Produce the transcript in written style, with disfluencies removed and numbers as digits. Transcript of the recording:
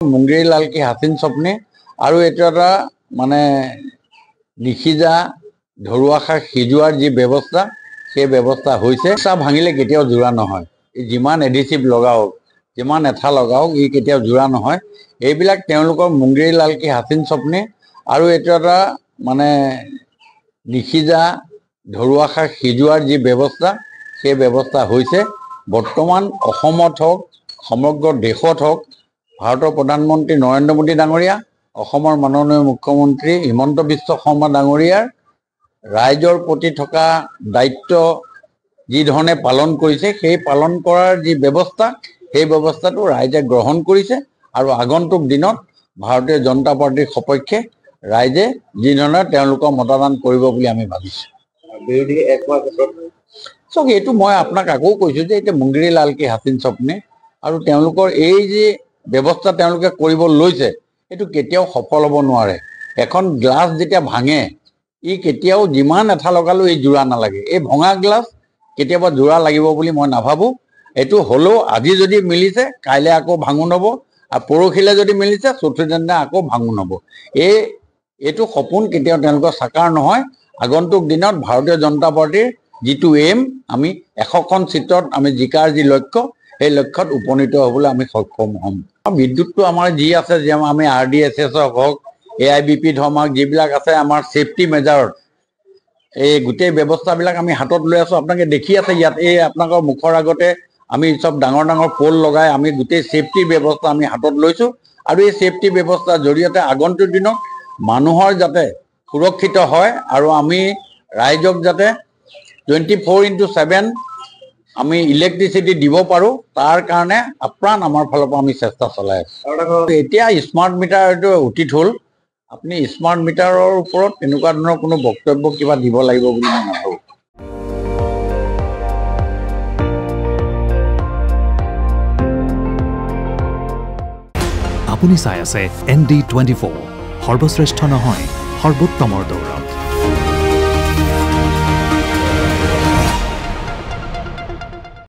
মুংগেৰী লাল কি হাচিন স্বপ্নে আৰু এইটো এটা মানে নিশিজা ধৰুৱা শাক সিজোৱাৰ যি ব্যৱস্থা সেই ব্যৱস্থা হৈছে। চাহ ভাঙিলে কেতিয়াও জোৰা নহয়, যিমান এডিচিভ লগাওক যিমান এঠা লগাওক ই কেতিয়াও জোৰা নহয়। এইবিলাক তেওঁলোকৰ মুংগেৰী লাল কি হাচিন স্বপ্নে আৰু এইটো এটা মানে নিশিজা ধৰুৱা শাক সিজোৱাৰ যি ব্যৱস্থা সেই ব্যৱস্থা হৈছে। বৰ্তমান অসমত হওক সমগ্ৰ দেশত হওক ভাৰতৰ প্ৰধানমন্ত্ৰী নৰেন্দ্ৰ মোদী ডাঙৰীয়া, অসমৰ মাননীয় মুখ্যমন্ত্ৰী হিমন্ত বিশ্ব শৰ্মা ডাঙৰীয়াৰ ৰাইজৰ প্ৰতি থকা দায়িত্ব যি ধৰণে পালন কৰিছে, সেই পালন কৰাৰ যি ব্যৱস্থা সেই ব্যৱস্থাটো ৰাইজে গ্ৰহণ কৰিছে আৰু আগন্তুক দিনত ভাৰতীয় জনতা পাৰ্টিৰ সপক্ষে ৰাইজে যি ধৰণে তেওঁলোকৰ মতদান কৰিব বুলি আমি ভাবিছোঁ। বিৰোধী একমাহ ক্ষেত্ৰত চাওক, এইটো মই আপোনাক আকৌ কৈছোঁ যে এতিয়া মুংগেৰী লাল কি হাচিন স্বপ্নে আৰু তেওঁলোকৰ এই যি ব্যৱস্থা তেওঁলোকে কৰিব লৈছে এইটো কেতিয়াও সফল হ'ব নোৱাৰে। এখন গ্লাছ যেতিয়া ভাঙে ই কেতিয়াও যিমান এঠা লগালেও এই জোৰা নালাগে। এই ভঙা গ্লাছ কেতিয়াবা জোৰা লাগিব বুলি মই নাভাবোঁ। এইটো হ'লেও আজি যদি মিলিছে কাইলৈ আকৌ ভাঙোন হ'ব আৰু পৰহিলৈ যদি মিলিছে চতুৰ্থ দিনা আকৌ ভাঙোন হ'ব। এইটো সপোন কেতিয়াও তেওঁলোকৰ সাকাৰ নহয়। আগন্তুক দিনত ভাৰতীয় জনতা পাৰ্টিৰ যিটো এইম আমি 100খন চিটত আমি জিকাৰ যি লক্ষ্য সেই লক্ষ্যত উপনীত হ'বলৈ আমি সক্ষম হ'ম। বিদ্যুৎটো আমাৰ যি আছে যে আমি RDSS হওক AIBP ধৰ্মাক যিবিলাক আছে আমাৰ ছেফটি মেজাৰত এই গোটেই ব্যৱস্থাবিলাক আমি হাতত লৈ আছোঁ। আপোনালোকে দেখি আছে ইয়াত এই আপোনালোকৰ মুখৰ আগতে আমি চব ডাঙৰ ডাঙৰ প'ল লগাই আমি গোটেই ছেফটি ব্যৱস্থা আমি হাতত লৈছোঁ আৰু এই ছেফটি ব্যৱস্থাৰ জৰিয়তে আগন্তুক দিনত মানুহৰ যাতে সুৰক্ষিত হয় আৰু আমি ৰাইজক যাতে 24/7 আমি ইলেক্ট্ৰিচিটি দিব পাৰোঁ তাৰ কাৰণে আপ্ৰাণ আমাৰ ফালৰ পৰা আমি চেষ্টা চলাই আছোঁ। এতিয়া স্মাৰ্ট মিটাৰ এইটো অতীত হ'ল। আপুনি স্মাৰ্ট মিটাৰৰ ওপৰত তেনেকুৱা ধৰণৰ কোনো বক্তব্য কিবা দিব লাগিব বুলি মই নাভাবোঁ। আপুনি চাই আছে ND24, সৰ্বশ্ৰেষ্ঠ নহয় সৰ্বোত্তমৰ দৌৰা।